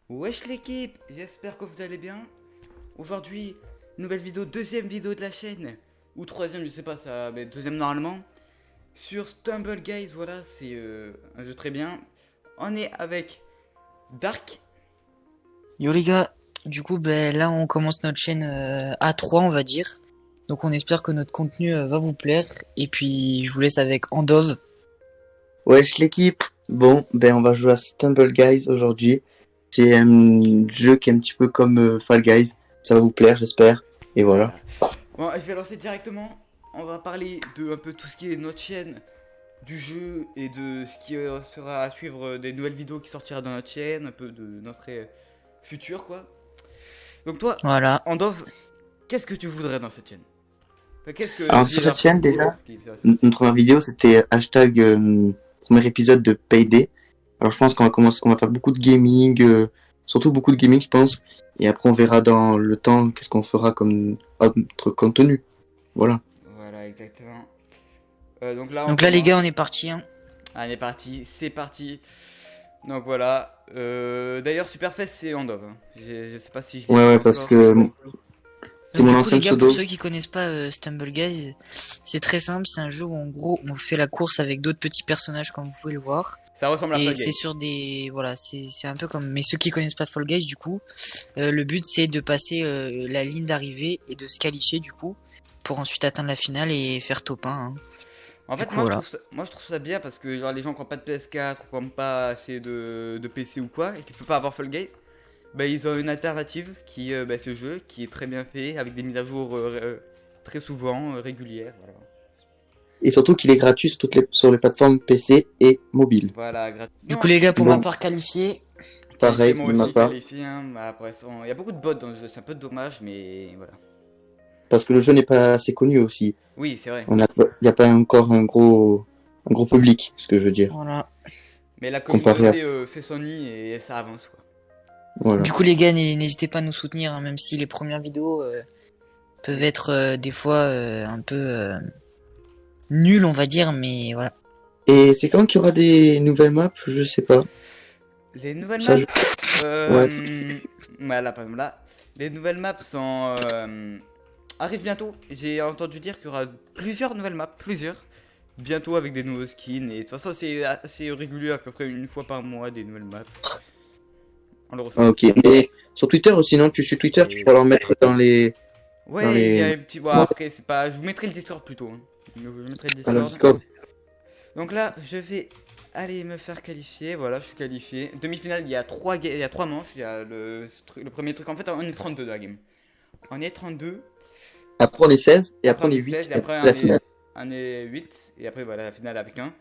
Wesh l'équipe, j'espère que vous allez bien. Aujourd'hui, nouvelle vidéo, deuxième vidéo de la chaîne. Ou troisième, je sais pas ça, mais deuxième normalement. Sur Stumble Guys, voilà, c'est un jeu très bien. On est avec Dark. Yo les gars, du coup là on commence notre chaîne A3 on va dire. Donc on espère que notre contenu va vous plaire. Et puis je vous laisse avec Andov. Wesh l'équipe. Bon, on va jouer à Stumble Guys aujourd'hui. C'est un jeu qui est un petit peu comme Fall Guys. Ça va vous plaire, j'espère. Et voilà. Bon, je vais lancer directement. On va parler de un peu tout ce qui est notre chaîne, du jeu et de ce qui sera à suivre, des nouvelles vidéos qui sortira dans notre chaîne, un peu de notre futur quoi. Donc toi, Voilà. Andov, qu'est-ce que tu voudrais dans cette chaîne? Enfin, qu'est-ce que Alors sur cette chaîne déjà, notre première vidéo c'était hashtag premier épisode de Payday. Alors je pense qu'on va commencer, on va faire beaucoup de gaming, surtout beaucoup de gaming je pense. Et après on verra dans le temps qu'est-ce qu'on fera comme autre contenu. Voilà. Voilà, exactement. Donc là les gars on est parti hein. Allez, parti, c'est parti. Donc voilà. D'ailleurs, Superfest, c'est Andov. Hein. Je sais pas si je l'ai Ouais dit parce encore. que Donc, mon du coup ancien les gars, pseudo. pour ceux qui connaissent pas Stumble Guys, c'est très simple, c'est un jeu où en gros on fait la course avec d'autres petits personnages comme vous pouvez le voir. Ça ressemble à Et Fall c'est Guys. sur des... Voilà, c'est un peu comme... Mais ceux qui connaissent pas Fall Guys, du coup, le but c'est de passer la ligne d'arrivée et de se qualifier, du coup, pour ensuite atteindre la finale et faire top 1. Hein. En Du fait, coup, voilà. je trouve ça bien parce que genre, les gens qui n'ont pas de PS4 ou qui n'ont pas assez de PC ou quoi et qui ne peuvent pas avoir Fall Guys, bah, ils ont une alternative qui est ce jeu qui est très bien fait avec des mises à jour très souvent, régulières. Voilà, Et surtout qu'il est gratuit sur les plateformes PC et mobile. voilà gratuit. Du coup, les gars, pour ma part qualifié. Pareil, Moi de ma aussi part. qualifié. Hein, bah, après, il y a beaucoup de bots dans le jeu, c'est un peu dommage, mais voilà. Parce que le jeu n'est pas assez connu aussi. Oui, c'est vrai. Il n'y a pas encore un gros public, ce que je veux dire. Voilà. Mais la Comparé à... communauté fait son nid et ça avance quoi. Voilà. Du coup, les gars, n'hésitez pas à nous soutenir, hein, même si les premières vidéos peuvent être des fois un peu nulles, on va dire, mais voilà. Et c'est quand qu'il y aura des nouvelles maps? Je sais pas. Les nouvelles Ça, maps, Ouais. voilà, par exemple là, les nouvelles maps arrivent bientôt. J'ai entendu dire qu'il y aura plusieurs nouvelles maps, bientôt avec des nouveaux skins. Et de toute façon, c'est assez régulier, à peu près une fois par mois, des nouvelles maps. On le ressent. Ah, ok. Mais sur Twitter aussi, non? Tu suis Twitter, tu pourras leur mettre dans les... Ouais, il y a un petit. Bon, après, c'est pas. Je vous mettrai le Discord plutôt. Hein. Je vous mettrai le dans le Discord. Discord. Donc là, je vais aller me faire qualifier. Voilà, je suis qualifié. Demi-finale, il y a 3 manches. Il y a le premier truc. En fait, on est 32 de la game. On est 32. Après on est 16, et après on on est est 8, 16, et après, la finale. on est 8. Et après, voilà, la finale avec 1.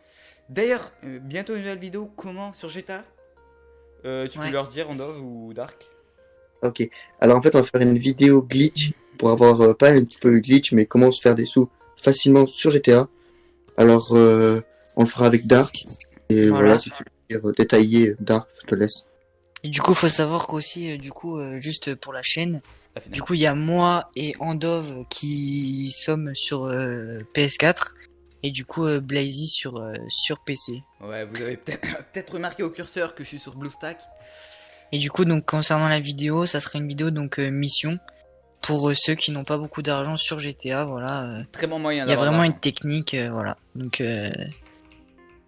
D'ailleurs, bientôt une nouvelle vidéo. Comment sur GTA. Tu peux leur dire, Randolph ou Dark. Ok. Alors en fait, on va faire une vidéo glitch pour avoir, pas un petit peu glitch, mais comment se faire des sous facilement sur GTA. Alors, on le fera avec Dark. Et voilà, si tu veux détailler, Dark, je te laisse. Et du coup, faut savoir qu'aussi, juste pour la chaîne, du coup, il y a moi et Andov qui sommes sur PS4 et du coup Blazy sur PC. Ouais, vous avez peut-être remarqué au curseur que je suis sur BlueStack. Et du coup, donc concernant la vidéo, ça sera une vidéo donc mission pour ceux qui n'ont pas beaucoup d'argent sur GTA. Voilà, Très bon moyen il y a d'avoir vraiment de une technique, voilà. Donc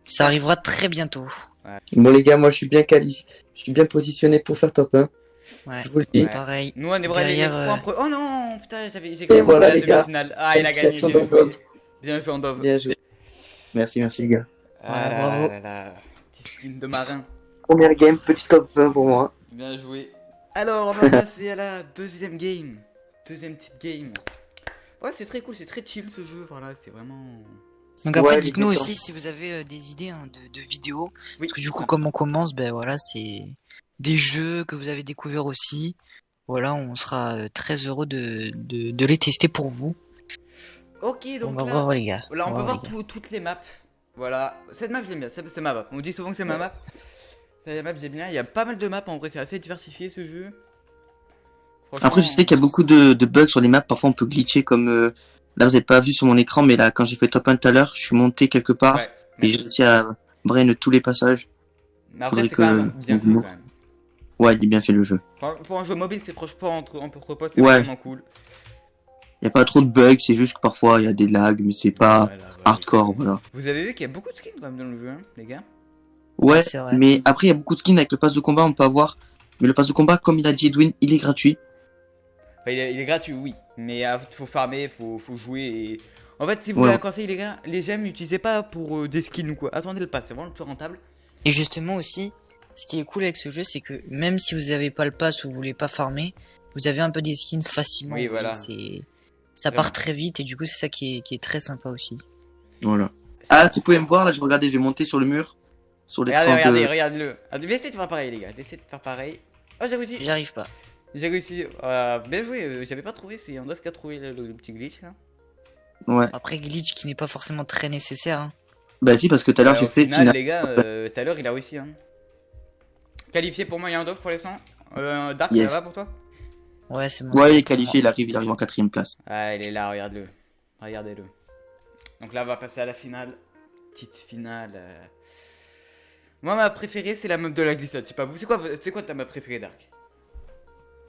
ça arrivera très bientôt. Ouais. Bon les gars, moi je suis bien qualifié, je suis bien positionné pour faire top 1. Ouais, Je vous le dis. pareil. Nous on est les Derrière, 3 en pre... Oh non, putain, j'ai Et vraiment voilà fait la les gars. demi-finale. Ah, il a gagné, Félicitations, bien joué. Andov. Bien joué, Andov. Bien joué. Merci les gars. Voilà, Ah bravo. là. Petit skin de marin. Première game, petit top 1 pour moi. Bien joué. Alors, on va passer à la deuxième game. Deuxième petite game. Ouais, c'est très cool, c'est très chill ce jeu. Voilà, c'est vraiment... Donc après, Ouais, dites-nous exactement. aussi si vous avez des idées hein, de vidéos. Oui. Parce que du coup, comme on commence, ben voilà, c'est des jeux que vous avez découverts aussi. Voilà, on sera très heureux de les tester pour vous. Ok, On donc va là... voir les gars. Là, on peut va voir les gars. toutes les maps. Voilà. Cette map, j'aime bien. C'est ma map. On dit souvent que c'est ma map. Cette map, j'aime bien. Il y a pas mal de maps. En vrai, c'est assez diversifié ce jeu. Franchement... Après, je sais qu'il y a beaucoup de bugs sur les maps. Parfois, on peut glitcher comme... là, vous n'avez pas vu sur mon écran, mais là, quand j'ai fait top 1 tout à l'heure, je suis monté quelque part. Ouais. Et j'ai réussi à brain tous les passages. Mais après, Faudrait c'est quand que... même bien fait quand même. Ouais, il est bien fait le jeu. Enfin, pour un jeu mobile, c'est franchement entre potes, c'est Ouais. vraiment cool. Il y a pas trop de bugs, c'est juste que parfois il y a des lags, mais c'est pas Voilà, voilà. hardcore, voilà. Vous avez vu qu'il y a beaucoup de skins quand même dans le jeu, hein, les gars. Ouais, c'est vrai. mais après il y a beaucoup de skins avec le pass de combat, on peut avoir. Mais le pass de combat, comme il a dit Edwin, il est gratuit. Enfin, il est gratuit, oui. Mais faut farmer, faut jouer et... En fait, si vous Ouais. voulez un conseil, les gars, les gemmes, n'utilisez pas pour des skins ou quoi. Attendez le pass, c'est vraiment le plus rentable. Et justement aussi, ce qui est cool avec ce jeu, c'est que même si vous avez pas le pass ou vous voulez pas farmer, vous avez un peu des skins facilement. Oui, voilà. Ça part très vite et du coup c'est ça qui est très sympa aussi. Voilà. Ah, tu pouvais me voir là, je regardais, je vais monter sur le mur. Sur les Regardez, regardez-le. Essayez de faire pareil, les gars. Essayez de faire pareil. Oh, j'ai réussi. J'y arrive pas. J'ai réussi. Bien joué. J'avais pas trouvé. C'est Andov qui a trouvé le petit glitch là. Ouais. Après glitch qui n'est pas forcément très nécessaire. Hein. Bah si, parce que tout à l'heure j'ai Au fait final, final. les gars, tout à l'heure il a réussi. Hein. Qualifié pour moi, il y a Andov pour l'instant. Dark, Yes. ça va pour toi? Ouais, c'est bon. Ouais, il est qualifié, il arrive en 4ème place. Ah, il est là, regarde-le. Regardez-le. Donc là, on va passer à la finale. Petite finale. Moi, ma préférée, c'est la map de la glissade. Je sais pas, vous, c'est quoi ta map préférée, Dark?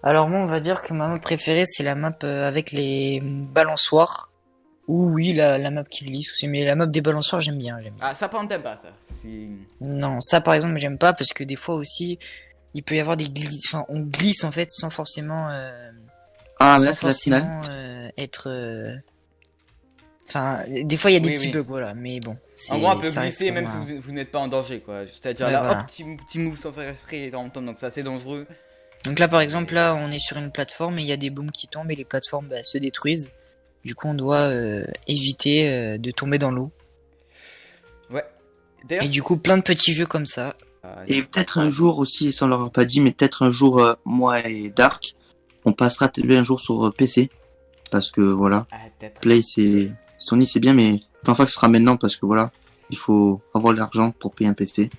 Alors moi on va dire que ma map préférée c'est la map avec les balançoires. Ou oui la map qui glisse aussi. Mais la map des balançoires j'aime bien. Ah, ça, par exemple, t'aimes pas ça. Non, ça par exemple j'aime pas parce que des fois aussi il peut y avoir des glisses. Enfin on glisse en fait sans forcément... Ah, mais là sans c'est la finale. forcément être... Enfin, des fois il y a des Oui, petits oui. bugs, voilà, mais bon. En gros, on peut ça reste glisser quand même même si vous n'êtes pas en danger, quoi. C'est-à-dire Ouais, là, voilà. hop, petit move sans faire esprit et en même temps, donc c'est assez dangereux. Donc là par exemple là on est sur une plateforme et il y a des booms qui tombent et les plateformes se détruisent. Du coup on doit éviter de tomber dans l'eau. Ouais. D'ailleurs, Et du coup plein de petits jeux comme ça. Et peut-être un jour aussi, sans leur pas dit, mais peut-être un jour, moi et Dark, on passera peut-être un jour sur PC. Parce que voilà, peut-être. Play c'est. Sony c'est bien, mais je pense pas que ce sera maintenant parce que voilà, il faut avoir l'argent pour payer un PC.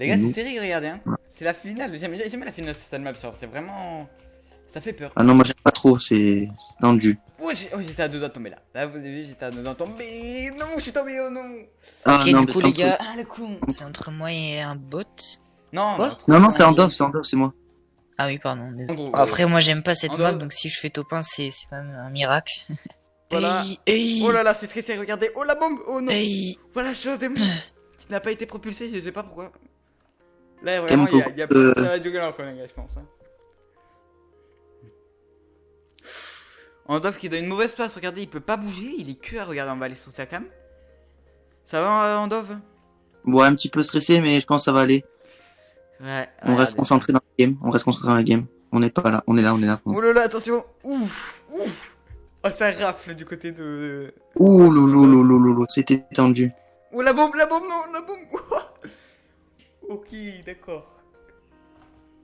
Les gars, nous. c'est sérieux, regardez, hein. Ouais. C'est la finale. J'aime la finale de cette map, genre, c'est vraiment. Ça fait peur. Ah non, moi j'aime pas trop, c'est tendu. Oh, j'étais à deux doigts de tomber là. Là, vous avez vu, j'étais à deux doigts de tomber. Non, je suis tombé, oh non. Ah Ok non, du mais coup c'est les entre- gars, Ah, le con. c'est entre moi et un bot. Non, Quoi Non, non, c'est Ah, Andov, si. c'est moi. Ah oui pardon. Désolé. Andrew, Après moi j'aime pas cette en map dehors- donc si je fais top 1 c'est quand même un miracle. Voilà. Hey, hey, Oh là là, c'est très sérieux, regardez. Oh la bombe, oh non. hey. Voilà, je suis un démon qui n'a pas été propulsé, je sais pas pourquoi. Là, Quel vraiment, il y a pauvre, ça va durer longtemps, les gars, je pense. Hein. Andov qui donne une mauvaise place, regardez, il peut pas bouger, il est que à regarder, on va aller sur sa cam. Ça va, Andov? Ouais, un petit peu stressé, mais je pense que ça va aller. Ouais. On reste concentré dans la game, On n'est pas là, on est là, je pense. Oh là là, attention. Ouf, ouf. Oh, ça rafle du côté de... Ouh, loulou, c'était tendu. Oh, la bombe, non, la bombe. Ok, d'accord.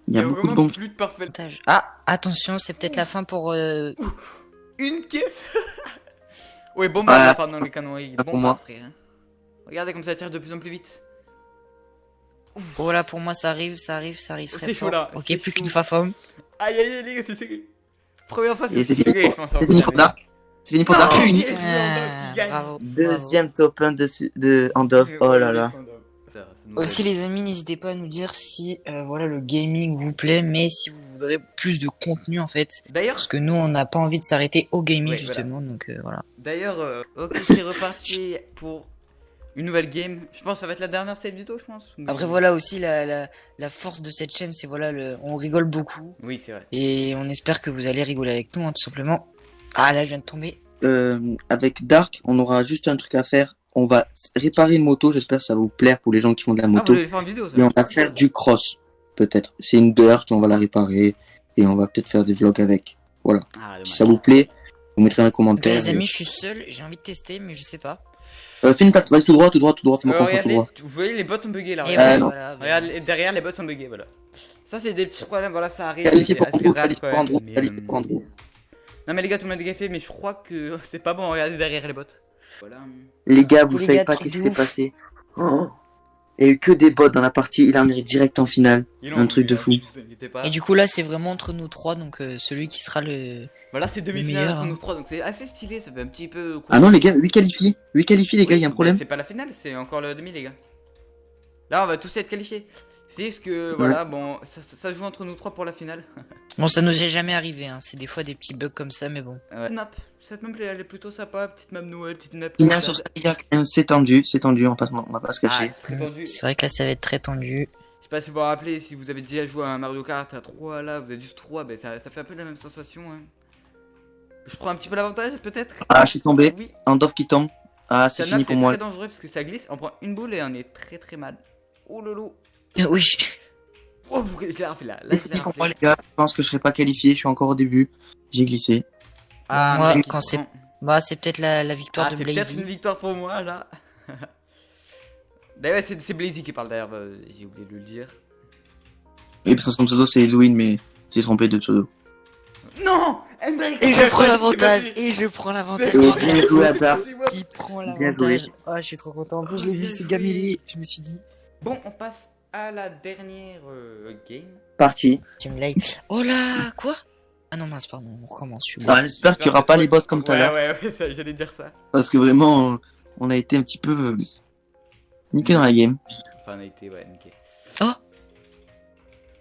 Il y a beaucoup de vraiment bombes. plus de parfait. Ah attention c'est peut-être la fin pour... Une caisse. Ouais, bombe, Ah, pardon, les canons, pour bombe, moi. frère. Regardez comme ça tire de plus en plus vite. Voilà pour moi ça arrive très C'est chaud, fort. là, Ok c'est plus chaud. qu'une femme. Aïe aïe aïe les gars, c'est serré. Première fois, Et c'est c'est fini serré, pour- je pense. c'est fini pour Dark. C'est fini pour Dark. Ah, Fini. yes, Andov qui gagne. Bravo. Deuxième top 1 de Andov. Oh là là. Aussi les amis, n'hésitez pas à nous dire si voilà le gaming vous plaît, mais si vous voudrez plus de contenu en fait, D'ailleurs, parce que nous on n'a pas envie de s'arrêter au gaming Ouais, justement, donc voilà. ok, c'est reparti pour une nouvelle game. Je pense que ça va être la dernière save du tout, je pense. Après voilà aussi la force de cette chaîne, c'est voilà on rigole beaucoup Oui, c'est vrai. et on espère que vous allez rigoler avec nous, hein, tout simplement. Ah là je viens de tomber. Avec Dark, on aura juste un truc à faire. On va réparer une moto. J'espère que ça va vous plaire pour les gens qui font de la Ah, vous moto. voulez faire une vidéo, ça? Et on va faire du cross, peut-être. C'est une dirt, on va la réparer. Et on va peut-être faire des vlogs avec. Voilà. Ah, Si ça vous plaît, vous mettrez un Donc, commentaire. les amis, je suis seul, j'ai envie de tester, mais je sais pas. Fais une plate, vas-y tout droit, fais-moi confiance tout Regardez, droit. vous voyez les bots sont buggés là. Et Regardez, non. voilà, Regarde, derrière les bots sont buggés, voilà. Ça, c'est des petits problèmes, voilà, ça arrive. Qualifié C'est pour assez Andrew, grave, qualifié quand pour même, Andrew, mais, qualifié pour Andrew. Non, mais les gars, tout le monde a gaffé, mais je crois que c'est pas bon, regardez derrière les bots. Voilà. Les gars, vous Les savez gars, pas truc qu'est-ce de qui s'est ouf. passé. Oh. Il y a eu que des bots dans la partie, il a amené direct en finale. Ils l'ont Un truc de vu, fou. hein, vous inquiétez pas. Et du coup là c'est vraiment entre nous trois, donc celui qui sera le... Voilà, c'est demi-finale meilleur, entre hein. nous trois, donc c'est assez stylé, ça fait un petit peu. Ah non les gars, 8 qualifiés. 8 qualifiés les gars, il y a un problème. C'est pas la finale, c'est encore le demi, les gars. Là, on va tous être qualifiés. C'est juste que, voilà, bon, ça joue entre nous trois pour la finale. Bon, ça nous est jamais arrivé, hein. C'est des fois des petits bugs comme ça, mais bon. Cette map, elle est plutôt sympa, petite map Noël, petite map... Final sur Skyga, c'est tendu, on va pas se cacher. Ah, c'est très tendu. C'est vrai que là, ça va être très tendu. Je sais pas si vous vous rappelez, si vous avez déjà joué à un Mario Kart à 3, là, vous êtes juste 3, ben ça fait un peu la même sensation. Hein. Je prends un petit peu l'avantage, peut-être. Ah, je suis tombé, Oui. un Dove qui tombe. Ah, c'est fini pour moi. C'est très dangereux parce que ça glisse, on prend une boule et on est très très mal. Oh lolo. Oui. Oh, je l'ai refait là. C'est fini pour moi, les gars. Je pense que je serai pas qualifié, je suis encore au début. J'ai glissé. Ah, moi, mec, quand c'est... Bah, c'est peut-être la victoire de c'est peut-être Blazy. une victoire pour moi, là. D'ailleurs, c'est Blazy qui parle derrière, j'ai oublié de le dire. Oui, parce que son pseudo c'est Edwin, mais j'ai trompé de pseudo. Non. Et je prends l'avantage. Et je prends l'avantage. Bien joué à ça. Qui prend Bien joué. l'avantage. Oh, je suis trop content. En plus, je l'ai vu ce gamilier. Je me suis dit. Bon, on passe à la dernière game. Parti. Team Live. Oh là, quoi? Ah non, mince, pardon, on recommence. Je suis Ah, j'espère qu'il y aura pas les bots comme tout à l'heure. Ouais, ça, j'allais dire ça. Parce que vraiment, on a été un petit peu niqué dans la game. Enfin, on a été, ouais, nickel. Oh.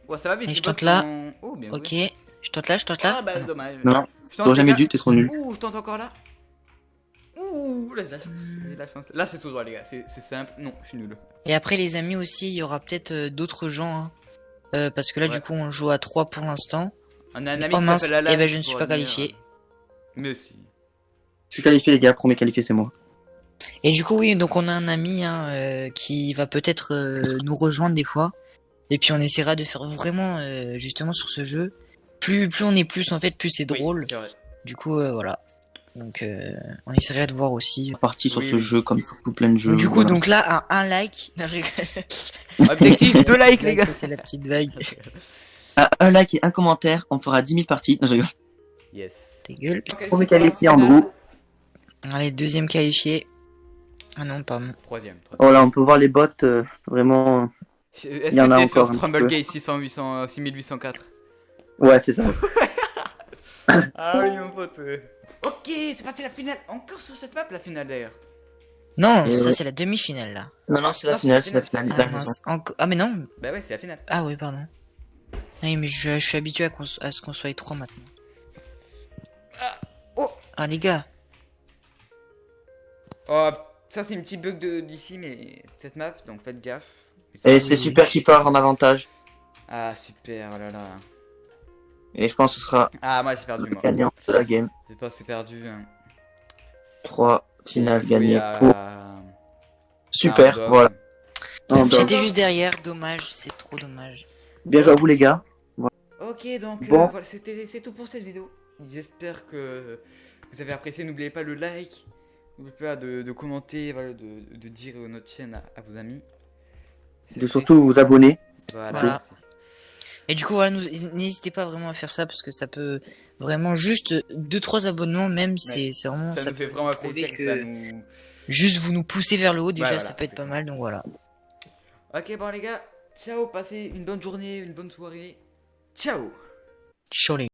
Ouais, ça va vite. Et les je tente bots là. sont- Oh, bien Ok. joué. Je tente là, je tente là. Ah, bah, Ah non. dommage. Non, Je t'aurais tente, jamais les gars. dû, t'es trop nul. Ouh, je tente encore là. Ouh, là, la chance. Là, c'est tout droit, les gars. C'est simple. Non, je suis nul. Et après, les amis aussi, il y aura peut-être d'autres gens. Hein. Parce que là, Ouais. du coup, on joue à 3 pour l'instant. On a un ami Oh qui mince, s'appelle Alan. eh ben, je ne qui suis pourra pas venir. qualifié. Mais si. Je suis qualifié, les gars. Premier qualifié, c'est moi. Et du coup, oui, donc on a un ami hein, qui va peut-être nous rejoindre des fois. Et puis on essaiera de faire vraiment, justement, sur ce jeu. Plus on est plus, en fait, plus c'est Oui, drôle. c'est vrai. Du coup, voilà. Donc, on essaierait de voir aussi. Parti sur Oui, ce oui. jeu, comme il faut tout plein de jeux. Du coup, voilà. donc là, un like. Non, je rigole. Objectif 2 likes, les gars. Ça, c'est la petite vague. Ah, un like et un commentaire, on fera 10 000 parties. Non, je rigole. Yes. Ta gueule. Premier qualifié, Andrew. Allez, deuxième qualifié. Ah non, pardon. Troisième. Oh là, on peut voir les bots, vraiment. Est-ce y en a que t'es encore sur un Strumble petit Gate 6804? Ouais, c'est ça. Ah oui, mon pote. Ok, c'est passé la finale. Encore sur cette map, la finale d'ailleurs. Non, Et ça ouais. c'est la demi-finale là. Non, c'est la Non, finale, c'est c'est la la finale. finale. Il a Ah, raison. mince. Ah mais non. Bah ouais, c'est la finale. Ah oui, pardon. Oui, mais je suis habitué à ce qu'on soit 3 maintenant. Oh. Ah les gars. Oh, ça c'est une petite bug d'ici, mais cette map, donc faites gaffe. Et c'est super qui part en avantage. Ah super, oh là là. Et je pense que ce sera Ah moi j'ai perdu le moi. gagnant de la game. Je pense que c'est perdu. Hein. 3 finales Oui, gagnées. à- Oh, super, à- voilà. Non, donc, J'étais juste derrière, dommage, c'est trop dommage. bien joué à vous les gars. Ok, donc Bon. voilà, c'est tout pour cette vidéo. J'espère que vous avez apprécié. N'oubliez pas le like, n'oubliez pas de commenter, voilà, de dire notre chaîne à vos amis. C'est De fait. surtout vous abonner. Voilà. Voilà. merci. Et du coup voilà, n'hésitez pas vraiment à faire ça parce que ça peut vraiment juste 2-3 abonnements même, c'est vraiment Ça nous fait vraiment prouver plaisir que ça nous... juste vous nous poussez vers le haut déjà, Ouais, ça voilà, peut être pas mal donc voilà. Ok, bon les gars, ciao, passez une bonne journée, une bonne soirée. Ciao. Ciao les